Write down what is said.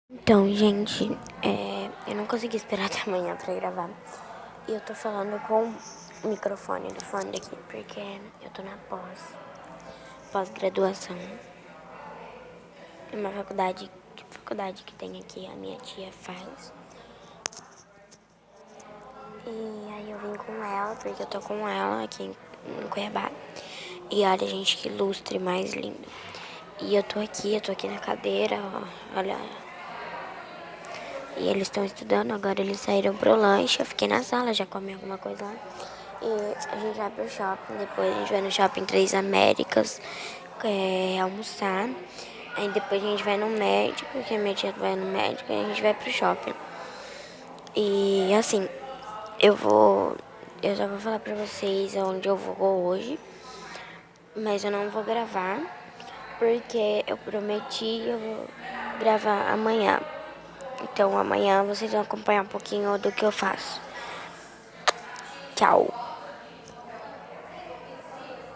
Então, gente, eu não consegui esperar até amanhã pra gravar. E eu tô falando com o microfone do fone daqui, porque eu tô na pós-graduação. É uma faculdade que tem aqui, a minha tia faz. E aí eu vim com ela, porque eu tô com ela aqui em Cuiabá. E olha, gente, que lustre mais lindo. E eu tô aqui na cadeira, ó, olha. E eles estão estudando, agora eles saíram pro lanche. Eu fiquei na sala, já comi alguma coisa lá. E a gente vai pro shopping, depois a gente vai no shopping Três Américas almoçar. Aí depois a gente vai no médico, que a minha tia vai no médico, e a gente vai pro shopping. E assim, eu já vou falar pra vocês onde eu vou hoje, mas eu não vou gravar, porque eu prometi eu vou gravar amanhã. Então amanhã vocês vão acompanhar um pouquinho do que eu faço. Tchau!